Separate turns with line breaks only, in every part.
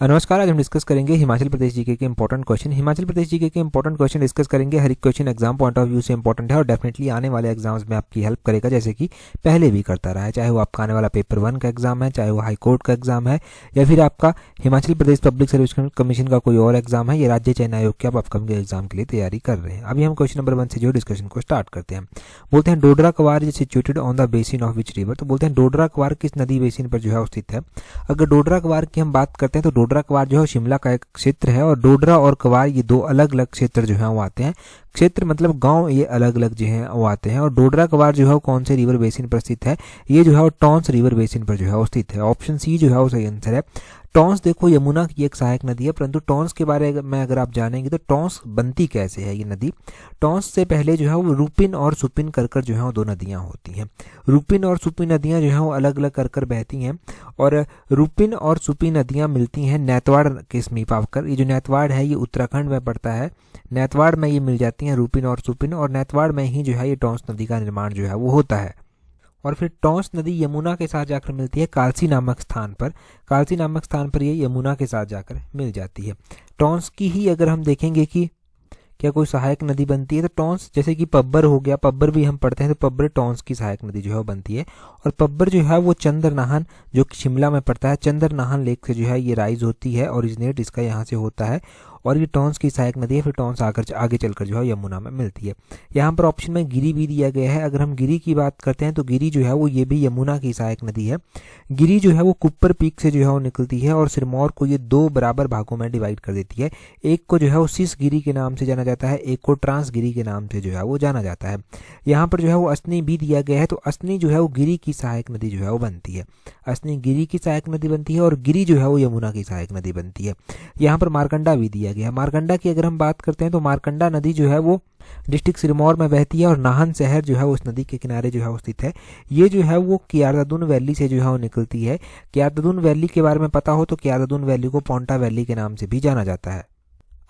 नमस्कार। आज हम डिस्कस करेंगे हिमाचल प्रदेश जीके के important question. Himachal Pradesh GK के इंपॉर्टेंट क्वेश्चन डिस्कस करेंगे। हर एक question exam point of view से इंपॉर्टेंट है और डेफिनेटली आने वाले एग्जाम्स में आपकी हेल्प करेगा, जैसे कि पहले भी करता रहा है। चाहे वो आपका आने वाला पेपर 1 का एग्जाम है, चाहे वो हाई कोर्ट का एग्जाम है, या फिर आपका Himachal Pradesh public service commission का कोई और एग्जाम है, या राज्य चयन आयोग के आप अपकमिंग एग्जाम के लिए तैयारी कर रहे हैं। अभी हम क्वेश्चन नंबर 1 से जो डिस्कशन को स्टार्ट करते हैं। बोलते हैं Dodra Kwar is situated on the basin of which river. तो बोलते हैं डोडरा क्वार किस नदी बेसिन पर जो है स्थित है। अगर डोडरा क्वार की हम बात करते हैं तो डोडरा क्वार जो है शिमला का एक क्षेत्र है, और डोडरा और क्वार ये दो अलग अलग क्षेत्र जो है वो आते हैं। क्षेत्र मतलब गांव, ये अलग अलग जो है वो आते हैं। और डोडरा क्वार जो है वो कौन से रिवर बेसिन पर स्थित है, ये जो है वो टॉन्स रिवर बेसिन पर जो है वो स्थित है। ऑप्शन सी जो है वो सही आंसर है। टॉन्स देखो यमुना की एक सहायक नदी है, परंतु टॉन्स के बारे में अगर आप जानेंगे तो टॉन्स बनती कैसे है ये नदी। टॉन्स से पहले जो है वो रूपिन और सुपिन कर जो है वो दो नदियां होती हैं। रूपिन और सुपिन नदियां जो है वो अलग अलग कर बहती हैं, और रूपिन और सुपिन नदियां मिलती हैं नैतवाड़ के समीप आकर। ये जो नैतवाड़ है ये उत्तराखंड में पड़ता है। नैतवाड़ में ये मिल जाती हैं रूपिन और सुपिन, और नैतवाड़ में ही जो है ये टॉन्स नदी का निर्माण जो है वो होता है। और फिर टॉन्स नदी यमुना के साथ जाकर मिलती है कालसी नामक स्थान पर। कालसी नामक स्थान पर ये यमुना के साथ जाकर मिल जाती है। टॉन्स की ही अगर हम देखेंगे कि क्या कोई सहायक नदी बनती है, तो टॉन्स जैसे कि पब्बर हो गया, पब्बर भी हम पढ़ते हैं तो पब्बर टॉन्स की सहायक नदी जो है वो बनती है। और पब्बर जो है वो चंद्रनाहन जो कि शिमला में पड़ता है, चंद्रनाहन लेक से जो है ये राइज होती है, ओरिजिनेट इसका यहाँ से होता है, और ये टॉन्स की सहायक नदी है। फिर टॉन्स आगे चलकर जो है यमुना में मिलती है। यहाँ पर ऑप्शन में गिरी भी दिया गया है। अगर हम गिरी की बात करते हैं तो गिरी जो है वो ये भी यमुना की सहायक नदी है। गिरी जो है वो कुप्पर पीक से जो है वो निकलती है, और सिरमौर को ये दो बराबर भागों में डिवाइड कर देती है। एक को जो है वो सिस गिरी के नाम से जाना जाता है, एक को ट्रांस गिरी के नाम से जो है वो जाना जाता है। यहाँ पर जो है वो असनी भी दिया गया है, तो असनी जो है वो गिरी की सहायक नदी जो है वो बनती है। असनी गिरी की सहायक नदी बनती है, और गिरी जो है वो यमुना की सहायक नदी बनती है। यहाँ पर मारकंडा भी दिया गया है। मारकंडा की अगर हम बात करते हैं तो मारकंडा नदी जो है वो डिस्ट्रिक्ट सिरमौर में बहती है, और नाहन शहर जो है उस नदी के किनारे जो है वो स्थित है। ये जो है वो कियारदुन वैली से जो है वो निकलती है। कियारदुन वैली के बारे में पता हो तो कियारदुन वैली को पोंटा वैली के नाम से भी जाना जाता है।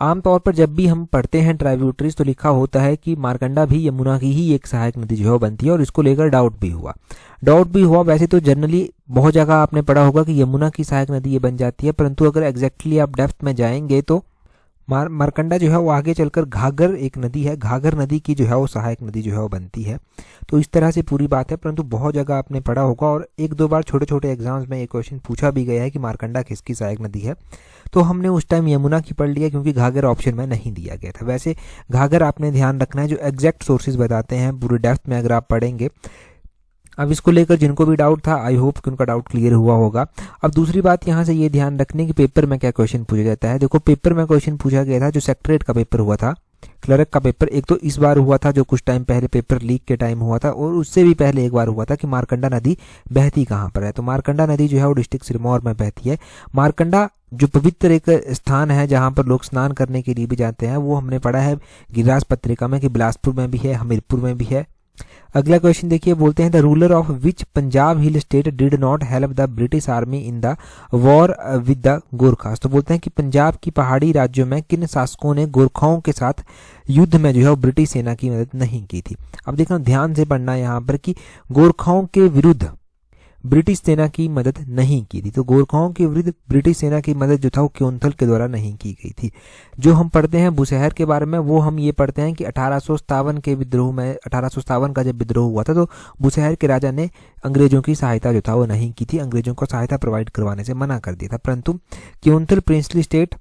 आमतौर पर जब भी हम पढ़ते हैं ट्राइब्यूटरीज तो लिखा होता है कि मारकंडा भी यमुना की ही एक सहायक नदी जो है बनती है, और इसको लेकर डाउट भी हुआ। वैसे तो जनरली बहुत जगह आपने पढ़ा होगा कि यमुना की सहायक नदी ये बन जाती है, परंतु अगर एग्जैक्टली आप डेप्थ में जाएंगे तो मारकंडा जो है वो आगे चलकर घाघर एक नदी है, घाघर नदी की जो है वो सहायक नदी जो है वो बनती है। तो इस तरह से पूरी बात है, परंतु बहुत जगह आपने पढ़ा होगा, और एक दो बार छोटे छोटे एग्जाम्स में ये क्वेश्चन पूछा भी गया है कि मारकंडा किसकी सहायक नदी है। तो हमने उस टाइम यमुना की पढ़ लिया, क्योंकि घाघर ऑप्शन में नहीं दिया गया था। वैसे घाघर आपने ध्यान रखना है, जो एग्जैक्ट सोर्सेज बताते हैं पूरे डेप्थ में अगर आप पढ़ेंगे। अब इसको लेकर जिनको भी डाउट था, आई होप कि उनका डाउट क्लियर हुआ होगा। अब दूसरी बात यहाँ से ये ध्यान रखने की पेपर में क्या क्वेश्चन पूछा जाता है। देखो पेपर में क्वेश्चन पूछा गया था, जो सेक्रेटरीट का पेपर हुआ था, क्लर्क का पेपर, एक तो इस बार हुआ था जो कुछ टाइम पहले पेपर लीक के टाइम हुआ था, और उससे भी पहले एक बार हुआ था कि मारकंडा नदी बहती कहाँ पर है। तो मारकंडा नदी जो है वो डिस्ट्रिक्ट सिरमौर में बहती है। मारकंडा जो पवित्र एक स्थान है जहाँ पर लोग स्नान करने के लिए भी जाते हैं, वो हमने पढ़ा है गिरिराज पत्रिका में कि बिलासपुर में भी है, हमीरपुर में भी है। अगला क्वेश्चन देखिए, बोलते हैं the ruler of which Punjab hill state did not help the British army in the war with the Gorkhas. तो बोलते हैं कि पंजाब की पहाड़ी राज्यों में किन शासकों ने गोरखाओं के साथ युद्ध में जो है ब्रिटिश सेना की मदद नहीं की थी। अब देखना ध्यान से पढ़ना यहाँ पर कि गोरखाओं के विरुद्ध ब्रिटिश सेना की मदद नहीं की थी। तो गोरखाओं के विरुद्ध ब्रिटिश सेना की मदद जो था वो क्योंथल के द्वारा नहीं की गई थी। जो हम पढ़ते हैं बुशहर के बारे में, वो हम ये पढ़ते हैं कि 1857 के विद्रोह में, 1857 का जब विद्रोह हुआ था तो बुशहर के राजा ने अंग्रेजों की सहायता जो था वो नहीं की थी, अंग्रेजों को सहायता प्रोवाइड करवाने से मना कर दिया था। परंतु क्योंथल प्रिंसली स्टेट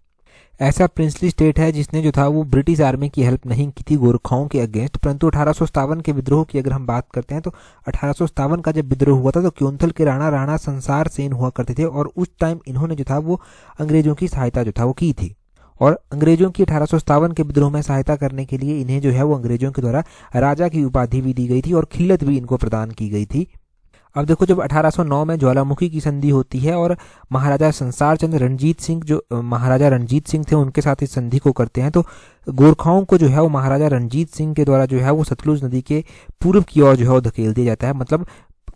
ऐसा प्रिंसली स्टेट है जिसने जो था वो ब्रिटिश आर्मी की हेल्प नहीं की थी गोरखाओं के अगेंस्ट। परंतु 1857 के विद्रोह की अगर हम बात करते हैं तो 1857 का जब विद्रोह हुआ था तो क्योंथल के राणा संसार सेन हुआ करते थे, और उस टाइम इन्होंने जो था वो अंग्रेजों की सहायता जो था वो की थी। और अंग्रेजों की 1857 के विद्रोह में सहायता करने के लिए इन्हें जो है वो अंग्रेजों के द्वारा राजा की उपाधि भी दी गई थी, और खिल्लत भी इनको प्रदान की गई थी। अब देखो जब 1809 में ज्वालामुखी की संधि होती है, और महाराजा संसार चंद रणजीत सिंह जो महाराजा रणजीत सिंह थे उनके साथ इस संधि को करते हैं, तो गोरखाओं को जो है वो महाराजा रणजीत सिंह के द्वारा जो है वो सतलुज नदी के पूर्व की ओर जो है वो धकेल दिया जाता है। मतलब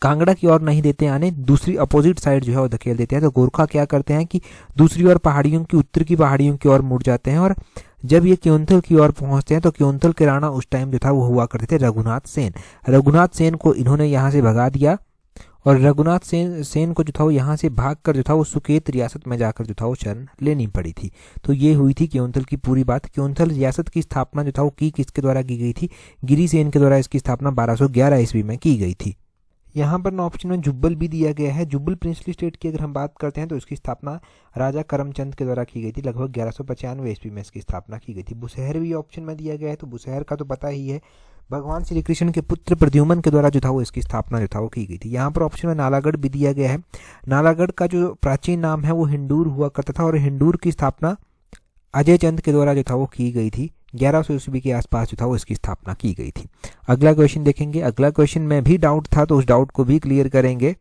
कांगड़ा की ओर नहीं देते आने, दूसरी अपोजिट साइड जो है वो धकेल देते हैं। तो गोरखा क्या करते हैं कि दूसरी ओर पहाड़ियों की, उत्तर की पहाड़ियों की ओर मुड़ जाते हैं, और जब ये क्योंथल की ओर पहुंचते हैं तो क्योंथल के राणा उस टाइम जो था वो हुआ करते थे रघुनाथ सेन। रघुनाथ सेन को इन्होंने यहाँ से भगा दिया, और रघुनाथ सेन को जो था वो यहाँ से भागकर जो था वो सुकेत रियासत में जाकर जो था वो शरण लेनी पड़ी थी। तो ये हुई थी क्योंथल की पूरी बात। क्योंथल रियासत की स्थापना जो था वो किसके द्वारा की गई थी? गिरिसेन के द्वारा इसकी स्थापना 1211 ईस्वी में की गई थी। यहाँ पर ऑप्शन में जुब्बल भी दिया गया है। जुब्बल प्रिंसली स्टेट की अगर हम बात करते हैं तो इसकी स्थापना राजा करमचंद के द्वारा की गई थी। लगभग 1195 ईस्वी में इसकी स्थापना की गई थी। बुशहर भी ऑप्शन में दिया गया है, तो बुशहर का तो पता ही है, भगवान श्री कृष्ण के पुत्र प्रद्युम्न के द्वारा जो था वो इसकी स्थापना जो था वो की गई थी। यहाँ पर ऑप्शन में नालागढ़ भी दिया गया है। नालागढ़ का जो प्राचीन नाम है वो हिंडूर हुआ करता था और हिंडूर की स्थापना अजय चंद के द्वारा जो था वो की गई थी। 1100 ईस्वी के आसपास जो था वो इसकी स्थापना की गई थी। अगला क्वेश्चन देखेंगे। अगला क्वेश्चन में भी डाउट था तो उस डाउट को भी क्लियर करेंगे।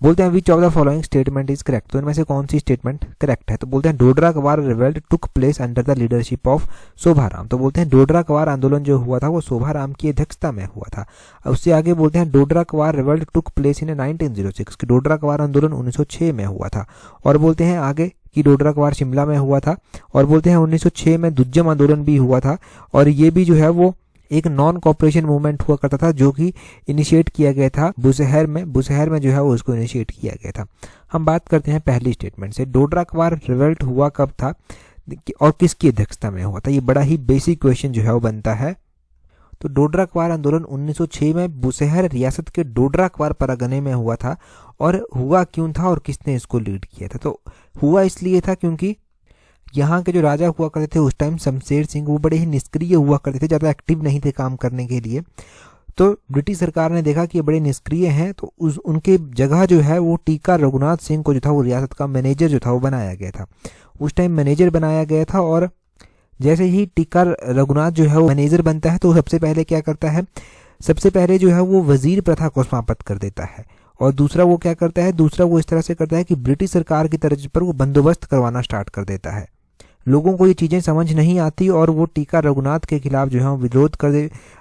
बोलते हैं which of the following statement is correct, तो इनमें से कौन सी स्टेटमेंट करेक्ट है? तो बोलते हैं डोडरा कवार revolt took place under the leadership of Shobharam. तो बोलते हैं डोडरा कवार आंदोलन जो हुआ था वो शोभाराम की अध्यक्षता में हुआ था। उससे आगे बोलते हैं डोडरा कवार रिवोल्ट टुक प्लेस इन 1906 की डोडरा कवार आंदोलन 1906 में हुआ था। और बोलते हैं आगे कि डोडरा कवार शिमला में हुआ था। और बोलते हैं 1906 में दुज्जम आंदोलन भी हुआ था और ये भी जो है वो एक नॉन कॉपरेशन मूवमेंट हुआ करता था जो कि इनिशिएट किया गया था बुशहर में जो है वो उसको इनिशिएट किया गया था। हम बात करते हैं पहली स्टेटमेंट से। डोडरा कवार रिवोल्ट हुआ कब था और किसकी अध्यक्षता में हुआ था? ये बड़ा ही बेसिक क्वेश्चन जो है वो बनता है। तो डोडरा कवार आंदोलन 1906 में बुशहर रियासत के डोडरा कवार परगने में हुआ था। और हुआ क्यों था और किसने इसको लीड किया था? तो हुआ इसलिए था क्योंकि यहाँ के जो राजा हुआ करते थे उस टाइम शमशेर सिंह, वो बड़े ही निष्क्रिय हुआ करते थे, ज़्यादा एक्टिव नहीं थे काम करने के लिए। तो ब्रिटिश सरकार ने देखा कि ये बड़े निष्क्रिय हैं, तो उनके जगह जो है वो टीका रघुनाथ सिंह को जो था वो रियासत का मैनेजर जो था वो बनाया गया था। उस टाइम मैनेजर बनाया गया था और जैसे ही टीका रघुनाथ जो है वो मैनेजर बनता है तो सबसे पहले क्या करता है, सबसे पहले जो है वो वजीर प्रथा को समाप्त कर देता है। और दूसरा वो क्या करता है, दूसरा वो इस तरह से करता है कि ब्रिटिश सरकार की तर्ज पर वो बंदोबस्त करवाना स्टार्ट कर देता है। लोगों को ये चीज़ें समझ नहीं आती और वो टीका रघुनाथ के खिलाफ जो है विरोध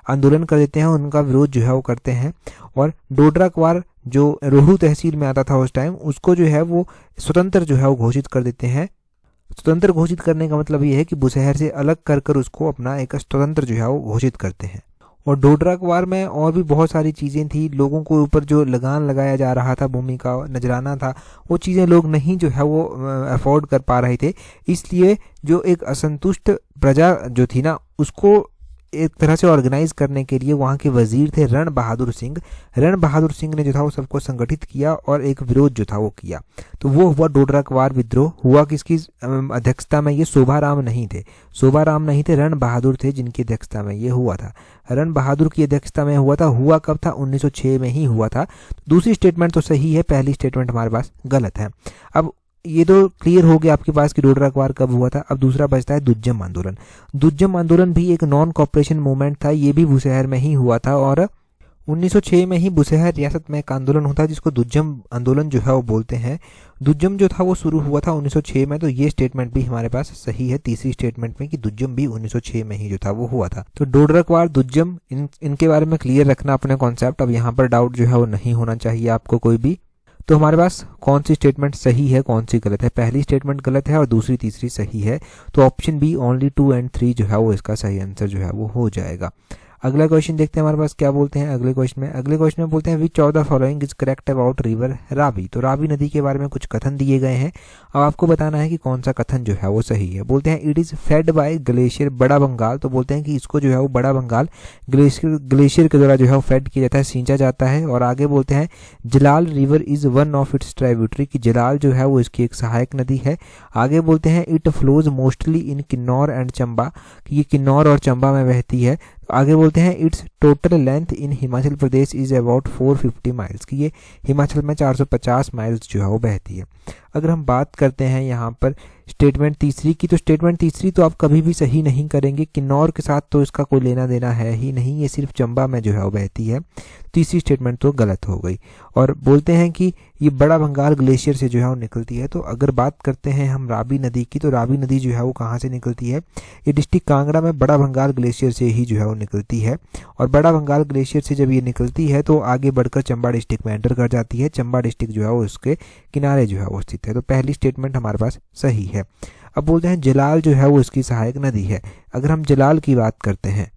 आंदोलन कर देते हैं, उनका विरोध जो है वो करते हैं। और डोडरा कवार जो रोहू तहसील में आता था उस टाइम, उसको जो है वो स्वतंत्र जो है वो घोषित कर देते हैं। स्वतंत्र घोषित करने का मतलब ये है कि बुशहर से अलग कर उसको अपना एक स्वतंत्र जो है वो घोषित करते हैं। और डोडरा कवार में और भी बहुत सारी चीज़ें थी। लोगों को ऊपर जो लगान लगाया जा रहा था, भूमि का नजराना था, वो चीज़ें लोग नहीं जो है वो अफोर्ड कर पा रहे थे। इसलिए जो एक असंतुष्ट प्रजा जो थी ना, उसको एक तरह से ऑर्गेनाइज करने के लिए वहाँ के वजीर थे रण बहादुर सिंह। रण बहादुर सिंह ने जो था वो सबको संगठित किया और एक विरोध जो था वो किया। तो वो हुआ डोडरा कवार विद्रोह। हुआ किसकी अध्यक्षता में? ये शोभाराम नहीं थे, रण बहादुर थे जिनकी अध्यक्षता में ये हुआ था। रण बहादुर की अध्यक्षता में हुआ था। हुआ कब था? 1906 में ही हुआ था। दूसरी स्टेटमेंट तो सही है, पहली स्टेटमेंट हमारे पास गलत है। अब ये तो क्लियर हो गया आपके पास कि डोडरा कवार कब हुआ था। अब दूसरा बचता है दुज्जम आंदोलन। दुज्जम आंदोलन भी एक नॉन कॉपरेशन मूवमेंट था। ये भी बुशहर में ही हुआ था और 1906 में ही बुशहर रियासत में एक आंदोलन होता है जिसको दुज्जम आंदोलन जो है वो बोलते हैं। दुज्जम जो था वो शुरू हुआ था 1906 में। तो ये स्टेटमेंट भी हमारे पास सही है तीसरी स्टेटमेंट में कि दुज्जम भी 1906 में ही जो था वो हुआ था। तो डोडरा कवार, दुज्जम, इनके बारे में क्लियर रखना अपने कॉन्सेप्ट। अब यहाँ पर डाउट जो है वो नहीं होना चाहिए आपको कोई भी। तो हमारे पास कौन सी स्टेटमेंट सही है, कौन सी गलत है? पहली स्टेटमेंट गलत है और दूसरी तीसरी सही है। तो ऑप्शन बी ओनली 2 और 3 जो है वो इसका सही आंसर जो है वो हो जाएगा। अगला क्वेश्चन देखते हैं हमारे पास क्या बोलते हैं अगले क्वेश्चन में बोलते हैं which of the following is correct about river Ravi. तो रावी नदी के बारे में कुछ कथन दिए गए हैं। अब आपको बताना है कि कौन सा कथन जो है वो सही है। बोलते हैं it is fed by glacier बड़ा बंगाल। तो बोलते हैं कि इसको जो है वो बड़ा बंगाल ग्लेशियर के द्वारा जो है वो फेड किया जाता है, सींचा जाता है। और आगे बोलते हैं Jalal river is one of its tributary, कि जलाल जो है वो इसकी एक सहायक नदी है। आगे बोलते हैं it flows mostly in Kinnaur and Chamba, कि ये किन्नौर और चंबा में बहती है। आगे बोलते हैं it's total length in Himachal Pradesh is about 450 miles, कि ये हिमाचल में 450 माइल्स जो है वो बहती है। अगर हम बात करते हैं यहाँ पर स्टेटमेंट तीसरी की, तो स्टेटमेंट तीसरी तो आप कभी भी सही नहीं करेंगे। किन्नौर के साथ तो इसका कोई लेना देना है ही नहीं, ये सिर्फ चंबा में जो है वो बहती है। तीसरी स्टेटमेंट तो गलत हो गई। और बोलते हैं कि ये बड़ा बंगाल ग्लेशियर से जो है वो निकलती है। तो अगर बात करते हैं हम रावी नदी की, तो रावी नदी जो है वो कहाँ से निकलती है? ये डिस्ट्रिक्ट कांगड़ा में बड़ा बंगाल ग्लेशियर से ही जो है वो निकलती है। और बड़ा बंगाल ग्लेशियर से जब ये निकलती है तो आगे बढ़कर चंबा डिस्ट्रिक्ट में एंटर कर जाती है। चंबा डिस्ट्रिक्ट जो है वो उसके किनारे जो है वो स्थित है। तो पहली स्टेटमेंट हमारे पास सही है। अब बोलते हैं जलाल जो है वो इसकी सहायक नदी है। अगर हम जलाल की बात करते हैं,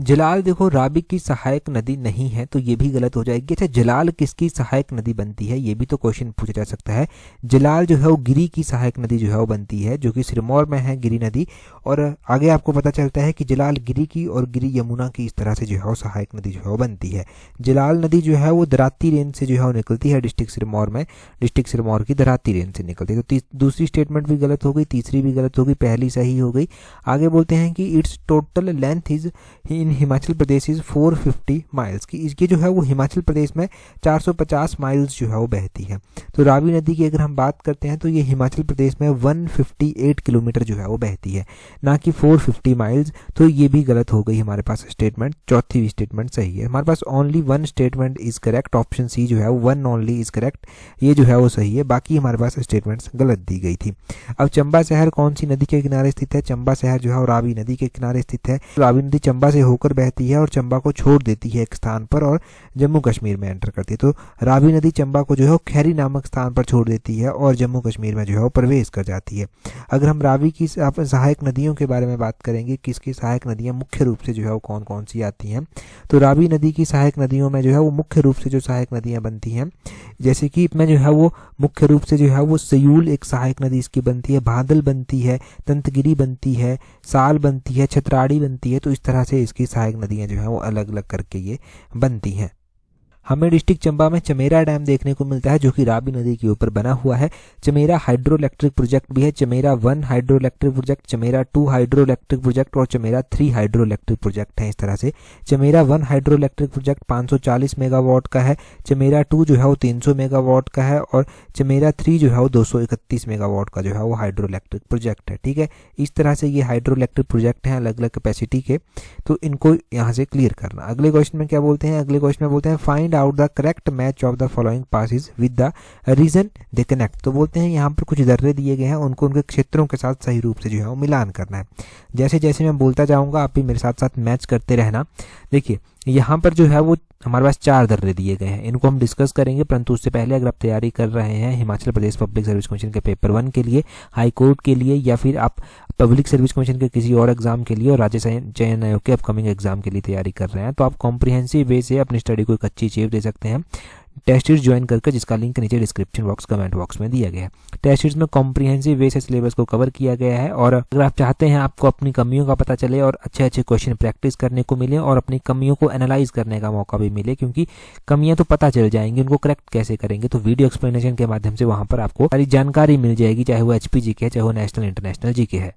जलाल देखो रावी की सहायक नदी नहीं है, तो ये भी गलत हो जाएगी। अच्छा, जलाल किसकी सहायक नदी बनती है, ये भी तो क्वेश्चन पूछा जा सकता है। जलाल जो है वो गिरी की सहायक नदी जो है वो बनती है, जो कि सिरमौर में है गिरी नदी। और आगे आपको पता चलता है कि जलाल गिरी की और गिरी यमुना की इस तरह से जो है वो सहायक नदी जो है वो बनती है। जलाल नदी जो है वो दराती रेंज से जो है वो निकलती है डिस्ट्रिक्ट सिरमौर में, डिस्ट्रिक्ट सिरमौर की दराती रेंज से निकलती है। तो दूसरी स्टेटमेंट भी गलत हो गई, तीसरी भी गलत हो गई, पहली सही हो गई। आगे बोलते हैं कि it's total length is in Himachal Pradesh is 450 miles की, इसकी जो है वो हिमाचल प्रदेश में 450 माइल्स जो है वो बहती है। तो रावी नदी की अगर हम बात करते हैं तो ये हिमाचल प्रदेश में 158 किलोमीटर जो है वो बहती है, ना कि 450 माइल्स। तो ये भी गलत हो गई हमारे पास स्टेटमेंट, चौथी स्टेटमेंट सही है। हमारे पास only one statement is correct, option C जो है वो वन ओनली इज करेक्ट, ये जो है वो सही है। बाकी हमारे पास स्टेटमेंट्स गलत दी गई थी। अब चंबा शहर कौन सी नदी के किनारे स्थित है, चंबा शहर जो है वो रावी नदी के किनारे स्थित है। रावी नदी चंबा से होकर बहती है और चंबा को छोड़ देती है एक स्थान पर और जम्मू कश्मीर में एंटर करती है। तो रावी नदी चंबा को जो है खैरी नामक स्थान पर छोड़ देती है और जम्मू कश्मीर में जो है वो प्रवेश कर जाती है। अगर हम रावी की सहायक नदियों के बारे में बात करेंगे, किसकी सहायक नदियां मुख्य रूप से जो है वो कौन कौन सी आती हैं, तो रावी नदी की सहायक नदियों में जो है वो मुख्य रूप से जो सहायक नदियां बनती हैं, जैसे कि इसमें जो है वो मुख्य रूप से जो है वो सयूल एक सहायक नदी इसकी बनती है, बादल बनती है, तंतगिरी बनती है, साल बनती है, छतराड़ी बनती है। तो इस तरह से इसकी सहायक नदियां जो है वो अलग अलग करके ये बनती हैं। हमें डिस्ट्रिक्ट चंबा में चमेरा डैम देखने को मिलता है, जो कि रावी नदी के ऊपर बना हुआ है। चमेरा हाइड्रो इलेक्ट्रिक प्रोजेक्ट भी है, Chamera 1 hydro electric project, Chamera 2 hydro electric project और चमेरा 3 हाइड्रो इलेक्ट्रिक प्रोजेक्ट है। इस तरह से Chamera 1 hydro electric project 540 megawatt का है, चमेरा 2 जो है वो 300 मेगावाट का है और चमेरा 3 जो है वो 231 मेगावाट का जो है वो हाइड्रो इलेक्ट्रिक प्रोजेक्ट है। ठीक है, इस तरह से ये हाइड्रो इलेक्ट्रिक प्रोजेक्ट हैं अलग अलग कैपेसिटी के, तो इनको यहाँ से क्लियर करना। अगले क्वेश्चन में क्या बोलते हैं, अगले क्वेश्चन में बोलते हैं find out the correct match of the following passes with the reason they connect. तो बोलते हैं यहाँ पर कुछ दर्रे दिए गए हैं, उनको उनके क्षेत्रों के साथ सही रूप से जो है वो मिलान करना है। जैसे जैसे मैं बोलता जाऊंगा आप भी मेरे साथ साथ मैच करते रहना। देखिए यहाँ पर जो है वो हमारे पास 4 दर्रे दिए गए हैं, इनको हम डिस्कस करेंगे, परंतु उससे पहले अगर आप तैयारी कर रहे हैं Himachal Pradesh public service commission के पेपर 1 के लिए, हाई कोर्ट के लिए, या फिर आप पब्लिक सर्विस कमीशन के किसी और एग्जाम के लिए और राज्य चयन आयोग के अपकमिंग एग्जाम के लिए तैयारी कर रहे हैं, तो आप कॉम्प्रिहेंसिव वे से अपनी स्टडी को एक अच्छी चेप दे सकते हैं टेस्ट सीरीज ज्वाइन करके, जिसका लिंक नीचे डिस्क्रिप्शन बॉक्स कमेंट बॉक्स में दिया गया है। टेस्ट सीरीज में कॉम्प्रिहेंसिव वे से सिलेबस को कवर किया गया है और अगर आप चाहते हैं आपको अपनी कमियों का पता चले और अच्छे अच्छे क्वेश्चन प्रैक्टिस करने को मिले और अपनी कमियों को एनालाइज करने का मौका भी मिले, क्योंकि कमियां तो पता चल जाएंगी, उनको करेक्ट कैसे करेंगे, तो वीडियो एक्सप्लेनेशन के माध्यम से वहां पर आपको सारी जानकारी मिल जाएगी, चाहे वो HP जीके है, चाहे वो नेशनल इंटरनेशनल जीके है।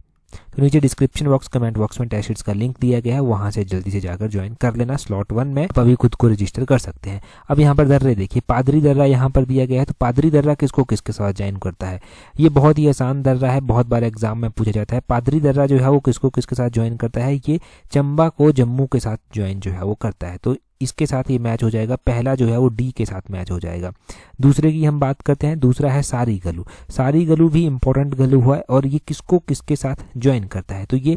तो नीचे डिस्क्रिप्शन बॉक्स कमेंट बॉक्स में टेस्ट सीरीज का लिंक दिया गया है, वहां से जल्दी से जाकर ज्वाइन कर लेना। स्लॉट 1 में आप अभी खुद को रजिस्टर कर सकते हैं। अब यहाँ पर दर्रे देखिए, पादरी दर्रा यहाँ पर दिया गया है, तो पादरी दर्रा किसको किसके साथ ज्वाइन करता है, ये बहुत ही आसान दर्रा है, बहुत बार एग्जाम में पूछा जाता है। पादरी दर्रा जो है वो किसको किसके साथ ज्वाइन करता है, ये चंबा को जम्मू के साथ ज्वाइन जो है वो करता है, तो इसके साथ ये मैच हो जाएगा। पहला जो है वो डी के साथ मैच हो जाएगा। दूसरे की हम बात करते हैं, दूसरा है सारी गलू। सारी गलू भी इंपॉर्टेंट गलू है और ये किसको किसके साथ ज्वाइन करता है, तो ये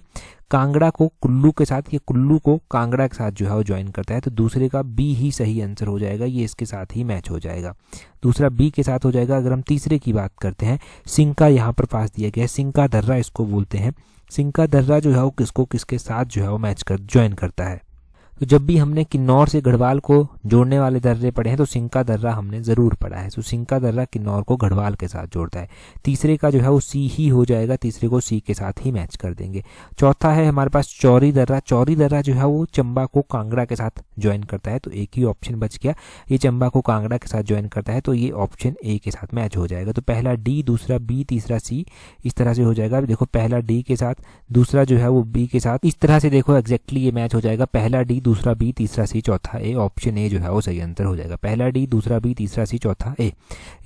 कांगड़ा को कुल्लू के साथ, ये कुल्लू को कांगड़ा के साथ जो है वो ज्वाइन करता है, तो दूसरे का बी ही सही आंसर हो जाएगा, ये इसके साथ ही मैच हो जाएगा, दूसरा बी के साथ हो जाएगा। अगर हम तीसरे की बात करते हैं, सिंका यहाँ पर पास दिया गया है, सिंका दर्रा इसको बोलते हैं। सिंका दर्रा जो है वो किसको किसके साथ जो है वो मैच कर ज्वाइन करता है, तो जब भी हमने किन्नौर से गढ़वाल को जोड़ने वाले दर्रे पढ़े हैं तो सिंका दर्रा हमने ज़रूर पढ़ा है। तो सिंका दर्रा किन्नौर को गढ़वाल के साथ जोड़ता है। तीसरे का जो है वो सी ही हो जाएगा, तीसरे को सी के साथ ही मैच कर देंगे। चौथा है हमारे पास चौरी दर्रा। चौरी दर्रा जो है वो चंबा को कांगड़ा के साथ ज्वाइन करता है, तो एक ही ऑप्शन बच गया, ये चंबा को कांगड़ा के साथ ज्वाइन करता है, तो ये ऑप्शन ए के साथ मैच हो जाएगा। तो पहला डी, दूसरा बी, तीसरा सी, इस तरह से हो जाएगा। देखो पहला डी के साथ, दूसरा जो है वो बी के साथ, इस तरह से देखो एग्जैक्टली ये मैच हो जाएगा। पहला डी, दूसरा बी, तीसरा सी, चौथा ए, ऑप्शन ए जो है वो सही आंसर हो जाएगा। पहला डी, दूसरा बी, तीसरा सी, चौथा ए,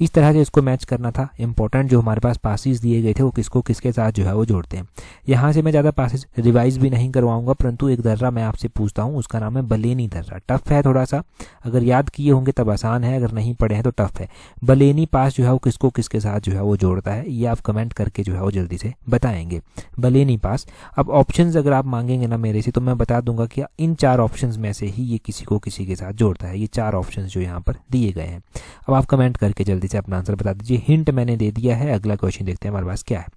इस तरह से इसको मैच करना था। इंपॉर्टेंट जो हमारे पास पासेस दिए गए थे वो किसको किसके साथ जो है वो जोड़ते हैं। यहाँ से मैं ज़्यादा पासेस रिवाइज भी नहीं करवाऊंगा, परंतु एक दर्रा मैं आपसे पूछता हूँ, उसका नाम है बलेनी दर्रा। टफ है थोड़ा सा, अगर याद किए होंगे तब आसान है, अगर नहीं पढ़े हैं तो टफ है। बलेनी पास जो है वो किसको किसके साथ जो है वो जोड़ता है, ये आप कमेंट करके जो है वो जल्दी से बताएंगे। बलेनी पास। अब ऑप्शंस अगर आप मांगेंगे ना मेरे से, तो मैं बता दूंगा कि इन 4 ऑप्शंस में से ही ये किसी को किसी के साथ जोड़ता है। ये 4 ऑप्शंस जो यहाँ पर दिए गए हैं। अब आप कमेंट करके जल्दी से अपना आंसर बता दीजिए। हिंट मैंने दे दिया है। अगला क्वेश्चन देखते हैं हमारे पास क्या है।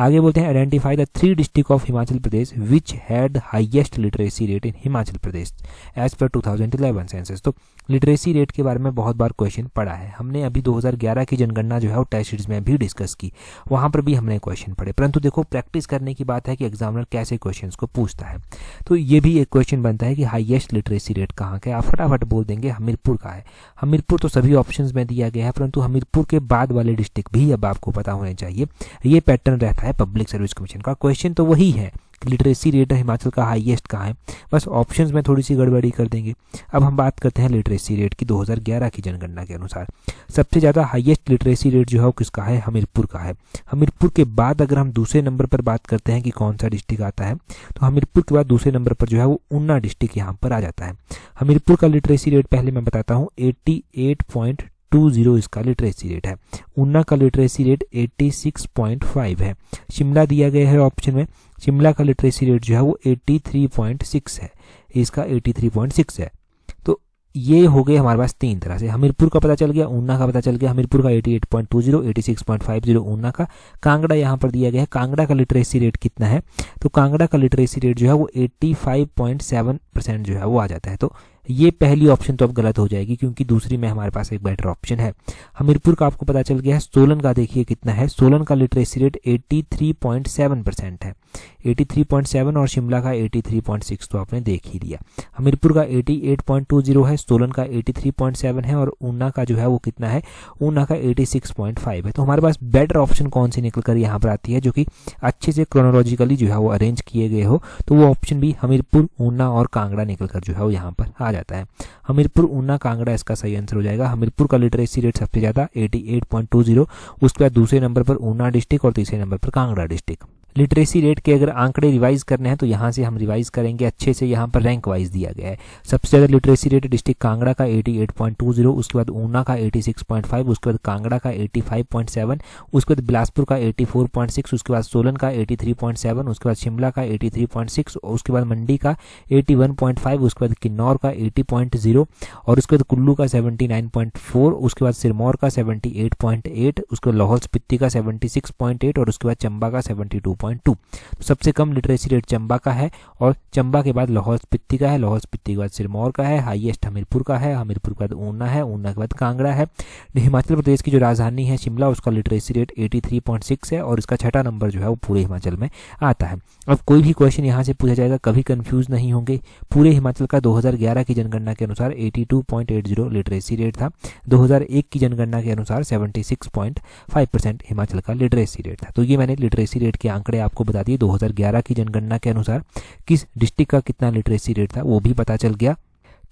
आगे बोलते हैं identify the 3 district of Himachal Pradesh which had highest literacy rate in Himachal Pradesh as per 2011 census. तो लिटरेसी रेट के बारे में बहुत बार क्वेश्चन पढ़ा है। हमने अभी 2011 की जनगणना जो है वो टेस्ट सीरीज में भी डिस्कस की, वहाँ पर भी हमने क्वेश्चन पढ़े। परंतु देखो प्रैक्टिस करने की बात है कि एग्जामिनर कैसे क्वेश्चंस को पूछता है। तो ये भी एक क्वेश्चन बनता है कि हाईएस्ट लिटरेसी रेट कहाँ का है। आप फटाफट बोल देंगे हमीरपुर का है। हमीरपुर तो सभी ऑप्शंस में दिया गया है, परंतु हमीरपुर के बाद वाले डिस्ट्रिक्ट भी अब आपको पता होने चाहिए। ये पैटर्न रहता है पब्लिक सर्विस कमीशन का। क्वेश्चन तो वही है, लिटरेसी रेट हिमाचल का हाईएस्ट कहाँ है, बस ऑप्शंस में थोड़ी सी गड़बड़ी कर देंगे। अब हम बात करते हैं लिटरेसी रेट की 2011 की जनगणना के अनुसार। सबसे ज़्यादा हाईएस्ट लिटरेसी रेट जो है वो किसका है, हमीरपुर का है। हमीरपुर के बाद अगर हम दूसरे नंबर पर बात करते हैं कि कौन सा डिस्ट्रिक्ट आता है, तो हमीरपुर के बाद दूसरे नंबर पर जो है वो ऊना डिस्ट्रिक्ट यहाँ पर आ जाता है। हमीरपुर का लिटरेसी रेट पहले मैं बताता हूँ 88.20 इसका लिटरेसी रेट है। ऊना का लिटरेसी रेट 86.5 है। शिमला दिया गया है ऑप्शन में, शिमला का लिटरेसी रेट जो है वो 83.6 है, इसका 83.6 है। तो ये हो गए हमारे पास 3 तरह से। हमीरपुर का पता चल गया, ऊना का पता चल गया। हमीरपुर का 88.20, 86.50 ऊना का। कांगड़ा यहाँ पर दिया गया है, कांगड़ा का लिटरेसी रेट कितना है, तो कांगड़ा का लिटरेसी रेट जो है वो 85.7% जो है वो आ जाता है। तो ये पहली ऑप्शन तो अब गलत हो जाएगी, क्योंकि दूसरी में हमारे पास एक बेटर ऑप्शन है। हमीरपुर का आपको पता चल गया है। सोलन का देखिए कितना है, सोलन का लिटरेसी रेट 83.7% है, 83.7, और शिमला का 83.6 तो आपने देख ही लिया। हमीरपुर का 88.20 है, सोलन का 83.7 है, और ऊना का जो है वो कितना है, ऊना का 86.5 है। तो हमारे पास बेटर ऑप्शन कौन सी निकल कर यहाँ पर आती है, जो कि अच्छे से क्रोनोलॉजिकली जो है वो अरेंज किए गए हो, तो वो ऑप्शन भी हमीरपुर, ऊना और कांगड़ा निकल कर जो है वो यहाँ पर आ जाता है। हमीरपुर, ऊना, कांगड़ा इसका सही आंसर हो जाएगा। हमीरपुर का लिटरेसी रेट सबसे ज्यादा 88.20, उसके बाद दूसरे नंबर पर ऊना डिस्ट्रिक्ट और तीसरे नंबर पर कांगड़ा डिस्ट्रिक्ट। लिटरेसी रेट के अगर आंकड़े रिवाइज करने हैं तो यहाँ से हम रिवाइज करेंगे अच्छे से। यहाँ पर रैंक वाइज दिया गया है। सबसे ज़्यादा लिटरेसी रेट डिस्ट्रिक्ट कांगड़ा का 88.20, उसके बाद ऊना का 86.5, उसके बाद कांगड़ा का 85.7, उसके बाद बिलासपुर का 84.6, उसके बाद सोलन का 83.7, उसके बाद शिमला का 83.6, उसके बाद मंडी का 81.5, उसके बाद किन्नौर का 80.0, और उसके बाद कुल्लू का 79.4, उसके बाद सिरमौर का 78.8, उसके बाद लाहौल स्पीति का 76.8, और उसके बाद चंबा का 72.2। तो सबसे कम लिटरेसी रेट चंबा का है, और चंबा के बाद लाहौल स्पीति का है, लाहौल स्पीति के बाद सिरमौर का है, हाईएस्ट हमीरपुर का है, हमीरपुर के बाद ऊना है, ऊना के बाद कांगड़ा है। हिमाचल प्रदेश की जो राजधानी है शिमला, उसका लिटरेसी रेट 83.6 है, और इसका 6ठा नंबर जो है वो पूरे हिमाचल में आता है। अब कोई भी क्वेश्चन यहाँ से पूछा जाएगा, कभी कंफ्यूज नहीं होंगे। पूरे हिमाचल का 2011 की जनगणना के अनुसार 82.80 लिटरेसी रेट था। 2001 की जनगणना के अनुसार 76.5% हिमाचल का लिटरेसी रेट था। तो ये मैंने लिटरेसी रेट के आंकड़े आपको बता दिए। 2011 की जनगणना के अनुसार किस डिस्ट्रिक्ट का कितना लिटरेसी रेट था वो भी पता चल गया।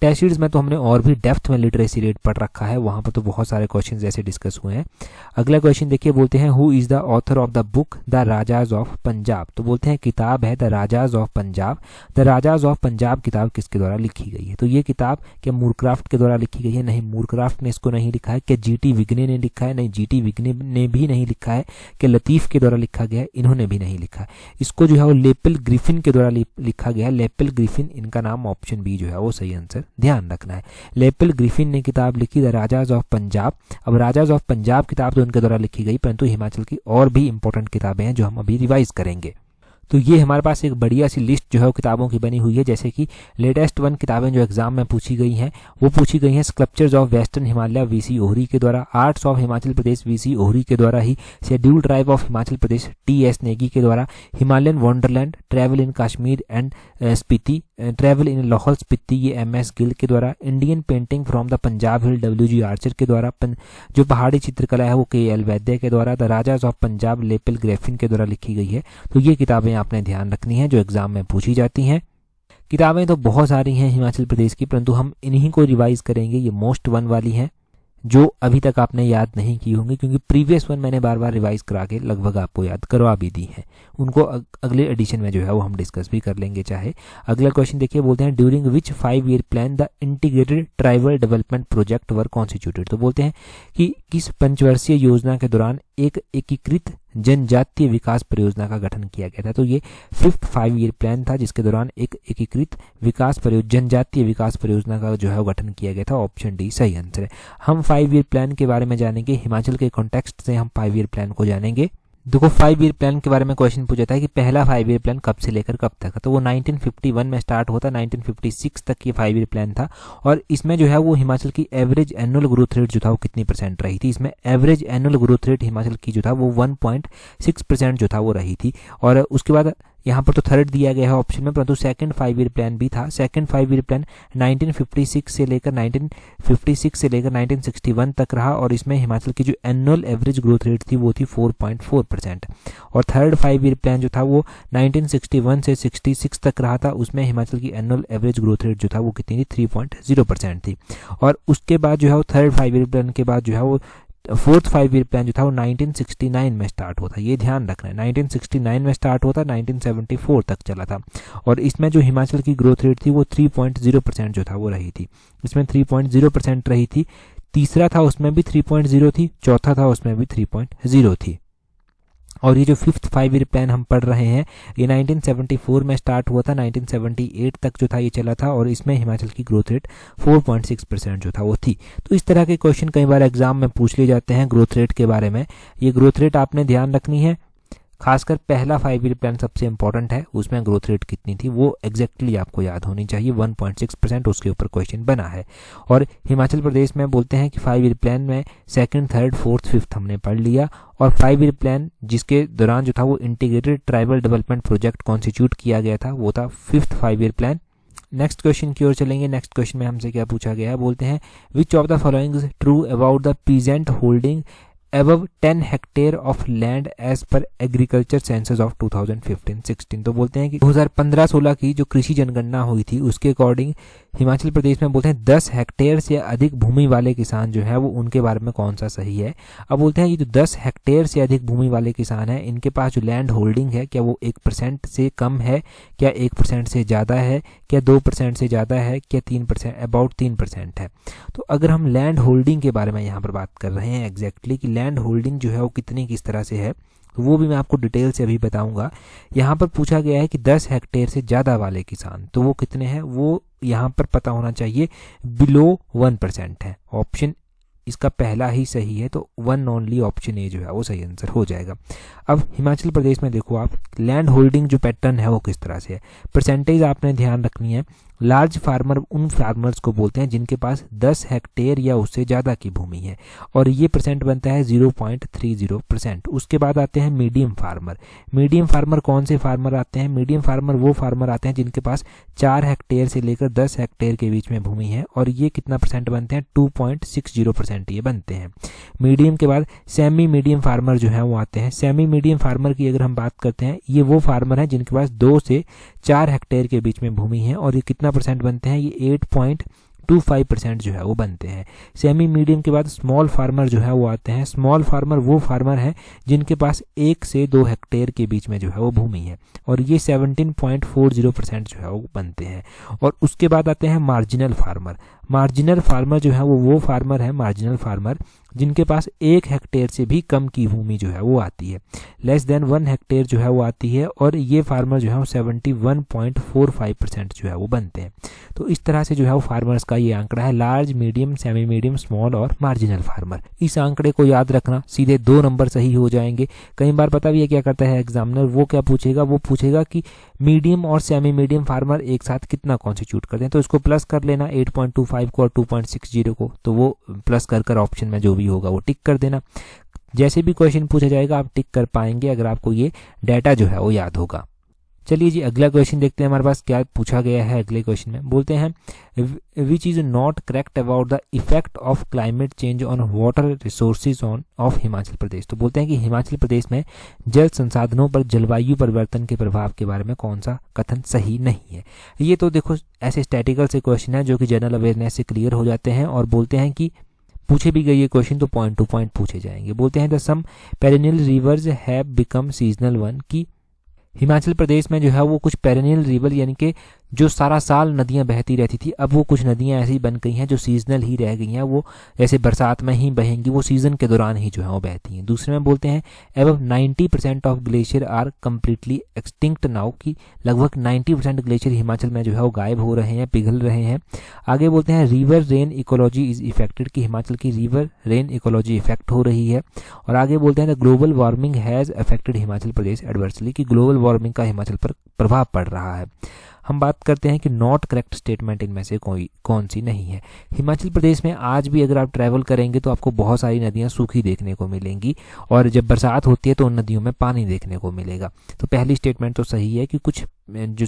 टेस्ट सीरीज में तो हमने और भी डेप्थ में लिटरेसी रेट पढ़ रखा है, वहाँ पर तो बहुत सारे क्वेश्चन जैसे डिस्कस हुए हैं। अगला क्वेश्चन देखिए, बोलते हैं who is the author of the book the Rajas of Punjab. तो बोलते हैं किताब है the Rajas of Punjab. The Rajas of Punjab किताब किसके द्वारा लिखी गई है? तो ये किताब क्या मूरक्राफ्ट के द्वारा लिखी गई है? नहीं, मूरक्राफ्ट ने इसको नहीं लिखा है। क्या जीटी विगने ने लिखा है? नहीं, जीटी विगने ने भी नहीं लिखा है। क्या लतीफ़ के द्वारा लिखा गया है? इन्होंने भी नहीं लिखा है। इसको जो है वो लेपिल ग्रिफिन के द्वारा लिखा गया है। लेपिल ग्रिफिन, इनका नाम ऑप्शन बी जो है वो सही आंसर, ध्यान रखना है। लेपिल ग्रिफिन ने किताब लिखी द राजाज ऑफ पंजाब। अब राजाज ऑफ पंजाब किताब तो उनके द्वारा लिखी गई, परंतु हिमाचल की और भी इंपॉर्टेंट किताबें हैं जो हम अभी रिवाइज करेंगे। तो ये हमारे पास एक बढ़िया सी लिस्ट जो है वो किताबों की बनी हुई है। जैसे कि लेटेस्ट 1 किताबें जो एग्जाम में पूछी गई हैं वो पूछी गई हैं sculptures of western Himalaya V C Ohri के द्वारा, arts of Himachal Pradesh V C Ohri के द्वारा ही, scheduled tribe of Himachal Pradesh T S Negi के द्वारा, Himalayan wonderland, travel in Kashmir and Spiti, travel in Lahaul Spiti, ये एमएस गिल के द्वारा, Indian painting from the Punjab hill W G Archer के द्वारा, जो पहाड़ी चित्रकला है वो केएल वैद्य के द्वारा, the Rajas of Punjab Lepel Griffin के द्वारा लिखी गई है। तो ये किताबें आपने ध्यान रखनी है जो एग्जाम में पूछी जाती हैं। किताबें तो बहुत सारी हैं हिमाचल प्रदेश की, परंतु हम इन्हीं को रिवाइज करेंगे। ये मोस्ट वन वाली हैं जो अभी तक आपने याद नहीं की होंगी, क्योंकि प्रीवियस 1 मैंने बार बार रिवाइज करा के लगभग आपको याद करवा भी दी है। उनको अगले एडिशन में जो है वो हम डिस्कस भी कर लेंगे चाहे। अगला क्वेश्चन देखिए, बोलते हैं during which 5 year plan the integrated tribal development project were constituted. तो बोलते हैं कि किस पंचवर्षीय योजना के दौरान एक एकीकृत जनजातीय विकास परियोजना का गठन किया गया था। तो ये 5th 5 ईयर प्लान था जिसके दौरान एक एकीकृत जनजातीय विकास परियोजना का जो है वो गठन किया गया था। ऑप्शन डी सही आंसर है। हम 5 ईयर प्लान के बारे में जानेंगे, हिमाचल के कॉन्टेक्स्ट से हम 5 ईयर प्लान को जानेंगे। देखो 5 ईयर प्लान के बारे में क्वेश्चन पूछा था कि पहला 5 ईयर प्लान कब से लेकर कब तक है, तो वो 1951 में स्टार्ट होता, 1956 तक ये 5 ईयर प्लान था। और इसमें जो है वो हिमाचल की एवरेज एनुअल ग्रोथ रेट जो था वो कितनी % रही थी। इसमें average annual growth rate Himachal की जो था वो 1.6% जो था वो रही थी। और उसके बाद यहाँ पर तो थर्ड दिया गया है ऑप्शन में, परंतु सेकंड 5 ईयर प्लान भी था। सेकंड 5 ईयर प्लान 1956 से लेकर 1961 तक रहा और इसमें हिमाचल की जो एनुअल एवरेज ग्रोथ रेट थी वो थी 4.4%। और थर्ड 5 ईयर प्लान जो था वो 1961 से 66 तक रहा था, उसमें हिमाचल की एनुअल एवरेज ग्रोथ रेट जो था वो कितनी थी 3.0% थी। और उसके बाद जो है वो थर्ड 5 ईयर प्लान के बाद जो है वो फोर्थ 5 ईयर प्लान जो था वो 1969 में स्टार्ट होता, ये ध्यान रखना है। 1969 में स्टार्ट होता, 1974 तक चला था। और इसमें जो हिमाचल की ग्रोथ रेट थी वो 3.0% जो था वो रही थी। इसमें 3.0% रही थी। तीसरा था उसमें भी 3.0 थी, चौथा था उसमें भी 3.0 थी। और ये जो 5th 5 ईयर प्लान हम पढ़ रहे हैं ये 1974 में स्टार्ट हुआ था, 1978 तक जो था ये चला था और इसमें हिमाचल की ग्रोथ रेट 4.6% जो था वो थी। तो इस तरह के क्वेश्चन कई बार एग्जाम में पूछ लिए जाते हैं ग्रोथ रेट के बारे में। ये ग्रोथ रेट आपने ध्यान रखनी है, खासकर पहला 5 ईयर प्लान सबसे इंपॉर्टेंट है, उसमें ग्रोथ रेट कितनी थी वो एग्जैक्टली आपको याद होनी चाहिए। 1.6% उसके ऊपर क्वेश्चन बना है। और हिमाचल प्रदेश में बोलते हैं कि 5 ईयर प्लान में सेकंड, थर्ड, फोर्थ, फिफ्थ हमने पढ़ लिया। और 5 ईयर प्लान जिसके दौरान जो था वो integrated tribal development project constitute किया गया था वो था 5th 5 year plan. Next question की ओर चलेंगे। नेक्स्ट क्वेश्चन में हमसे क्या पूछा गया है, बोलते हैं which of the following is true about the present holding above 10 hectare of land as per agriculture census of 2015-16। तो बोलते हैं कि 2015-16 की जो कृषि जनगणना हुई थी उसके अकॉर्डिंग हिमाचल प्रदेश में बोलते हैं 10 हेक्टेयर से अधिक भूमि वाले किसान जो है वो उनके बारे में कौन सा सही है। अब बोलते हैं ये जो 10 हेक्टेयर से अधिक भूमि वाले किसान हैं इनके पास जो लैंड होल्डिंग है क्या वो 1% से कम है, क्या 1% से ज़्यादा है, क्या 2% से ज़्यादा है, क्या 3%, अबाउट 3% है। तो अगर हम लैंड होल्डिंग के बारे में यहाँ पर बात कर रहे हैं एग्जैक्टली कि लैंड होल्डिंग जो है वो कितनी किस तरह से है, तो वो भी मैं आपको डिटेल से अभी बताऊंगा। यहाँ पर पूछा गया है कि 10 हेक्टेयर से ज़्यादा वाले किसान तो वो कितने हैं, वो यहाँ पर पता होना चाहिए, बिलो 1% है। ऑप्शन इसका पहला ही सही है, तो 1 ओनली ऑप्शन ए जो है वो सही आंसर हो जाएगा। अब हिमाचल प्रदेश में देखो आप लैंड होल्डिंग जो पैटर्न है वो किस तरह से है, परसेंटेज आपने ध्यान रखनी है। लार्ज फार्मर उन फार्मर्स को बोलते हैं जिनके पास 10 हेक्टेयर या उससे ज़्यादा की भूमि है और ये परसेंट बनता है 0.30%। उसके बाद आते हैं मीडियम फार्मर। मीडियम फार्मर कौन से फार्मर आते हैं, मीडियम फार्मर वो फार्मर आते हैं जिनके पास 4 हेक्टेयर से लेकर 10 हेक्टेयर के बीच में भूमि है और ये कितना परसेंट बनते हैं, 2.60% ये बनते हैं। मीडियम के बाद सेमी मीडियम फार्मर जो है वो आते हैं। सेमी मीडियम फार्मर की अगर हम बात करते हैं ये वो फार्मर हैं जिनके पास 2 से 4 हेक्टेयर के बीच में भूमि है और ये कितना % बनते हैं, ये 8.25% जो है वो बनते हैं। सेमी मीडियम के बाद स्मॉल फार्मर जो है वो आते हैं। स्मॉल फार्मर वो फार्मर हैं जिनके पास 1 से 2 हेक्टेयर के बीच में जो है वो भूमि है और ये 17.40% जो है वो बनते हैं। और उसके बाद आते हैं मार्जिनल फार्मर। मार्जिनल फार्मर जो है वो फार्मर है, मार्जिनल फार्मर जिनके पास 1 हेक्टेयर से भी कम की भूमि जो है वो आती है, लेस देन 1 हेक्टेयर जो है वो आती है और ये फार्मर जो है वो 71.45% जो है वो बनते हैं। तो इस तरह से जो है वो फार्मर्स का ये आंकड़ा है, large, medium, semi medium, small और मार्जिनल फार्मर। इस आंकड़े को याद रखना, सीधे 2 नंबर सही हो जाएंगे। कई बार पता भी है क्या करता है एग्जामिनर, वो क्या पूछेगा, वो पूछेगा कि मीडियम और सेमी मीडियम फार्मर एक साथ कितना कॉन्स्टिट्यूट करते हैं, तो इसको प्लस कर लेना 8.25 को और 2.60 को, तो वो प्लस कर ऑप्शन में जो भी होगा वो टिक कर देना। जैसे भी क्वेश्चन पूछा जाएगा आप टिक कर पाएंगे अगर आपको ये डाटा जो है वो याद होगा। चलिए जी अगला क्वेश्चन देखते हैं हमारे पास क्या पूछा गया है। अगले क्वेश्चन में बोलते हैं which is not correct about the effect of climate change on water resources on of Himachal Pradesh. तो बोलते हैं कि हिमाचल प्रदेश में जल संसाधनों पर जलवायु परिवर्तन के प्रभाव के बारे में कौन सा कथन सही नहीं है। ये तो देखो ऐसे स्टैटिकल से क्वेश्चन है जो कि जनरल अवेयरनेस से क्लियर हो जाते हैं और बोलते हैं कि पूछे भी गए ये क्वेश्चन तो पॉइंट टू पॉइंट पूछे जाएंगे। बोलते हैं the some perennial rivers have become seasonal one, की हिमाचल प्रदेश में जो है वो कुछ पेरेनियल रिवर यानी कि जो सारा साल नदियाँ बहती रहती थी, अब वो कुछ नदियाँ ऐसी बन गई हैं जो सीजनल ही रह गई हैं, वो जैसे बरसात में ही बहेंगी, वो सीज़न के दौरान ही जो है वो बहती हैं। दूसरे में बोलते हैं above 90% of glacier are completely extinct now, कि लगभग 90% ग्लेशियर हिमाचल में जो है वो गायब हो रहे हैं, पिघल रहे हैं। आगे बोलते हैं river rain ecology is affected, कि हिमाचल की रिवर रेन इकोलॉजी इफेक्ट हो रही है। और आगे बोलते हैं global warming has affected Himachal Pradesh adversely, कि ग्लोबल वार्मिंग का हिमाचल पर प्रभाव पड़ रहा है। हम बात करते हैं कि नॉट करेक्ट स्टेटमेंट इनमें से कौन सी नहीं है। हिमाचल प्रदेश में आज भी अगर आप ट्रैवल करेंगे तो आपको बहुत सारी नदियां सूखी देखने को मिलेंगी, और जब बरसात होती है तो उन नदियों में पानी देखने को मिलेगा। तो पहली स्टेटमेंट तो सही है कि कुछ जो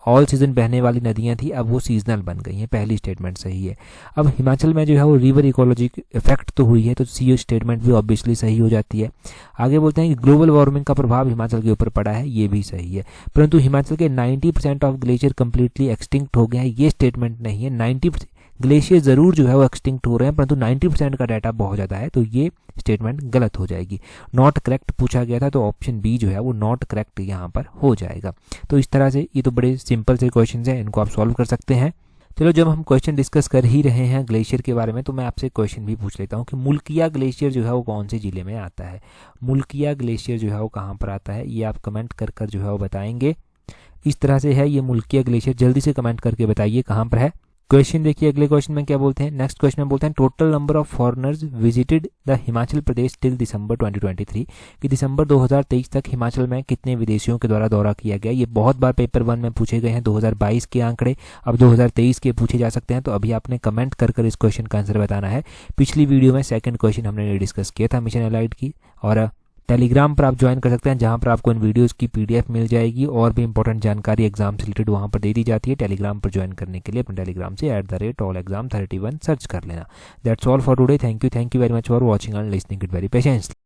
ऑल सीजन बहने वाली नदियां थी अब वो सीजनल बन गई हैं, पहली स्टेटमेंट सही है। अब हिमाचल में जो है वो रिवर इकोलॉजी इफेक्ट तो हुई है, तो सी स्टेटमेंट भी ऑब्वियसली सही हो जाती है। आगे बोलते हैं कि ग्लोबल वार्मिंग का प्रभाव हिमाचल के ऊपर पड़ा है, ये भी सही है। परंतु हिमाचल के 90% ऑफ ग्लेशियर कंप्लीटली एक्सटिंक्ट हो गए हैं, ये स्टेटमेंट नहीं है। 90% ग्लेशियर ज़रूर जो है वो एक्सटिंक्ट हो रहे हैं, परंतु 90% का डाटा बहुत ज़्यादा है, तो ये स्टेटमेंट गलत हो जाएगी। नॉट करेक्ट पूछा गया था, तो ऑप्शन बी जो है वो नॉट करेक्ट यहाँ पर हो जाएगा। तो इस तरह से ये तो बड़े सिंपल से क्वेश्चन हैं, इनको आप सॉल्व कर सकते हैं। चलो, जब हम क्वेश्चन डिस्कस कर ही रहे हैं ग्लेशियर के बारे में, तो मैं आपसे क्वेश्चन भी पूछ लेता हूँ कि मुल्किया ग्लेशियर जो है वो कौन से ज़िले में आता है। मुल्किया ग्लेशियर जो है वो कहाँ पर आता है, ये आप कमेंट कर कर जो है वो बताएंगे। इस तरह से है ये मुल्किया ग्लेशियर, जल्दी से कमेंट करके बताइए कहाँ पर है। क्वेश्चन देखिए, अगले क्वेश्चन में क्या बोलते हैं। नेक्स्ट क्वेश्चन में बोलते हैं total number of foreigners visited the Himachal Pradesh till दिसंबर 2023, कि दिसंबर 2023 तक हिमाचल में कितने विदेशियों के द्वारा दौरा किया गया। ये बहुत बार पेपर 1 में पूछे गए हैं 2022 के आंकड़े, अब 2023 के पूछे जा सकते हैं। तो अभी आपने कमेंट कर कर इस क्वेश्चन का आंसर बताना है। पिछली वीडियो में सेकंड क्वेश्चन हमने डिस्कस किया था मिशन एलाइड की, और टेलीग्राम पर आप ज्वाइन कर सकते हैं, जहां पर आपको इन वीडियोस की पीडीएफ मिल जाएगी और भी इंपॉर्टेंट जानकारी एग्जाम से रिलेटेड वहां पर दे दी जाती है। टेलीग्राम पर ज्वाइन करने के लिए अपने टेलीग्राम से @allexam31 सर्च कर लेना। That's all for today. Thank you very much for watching and listening it very patiently.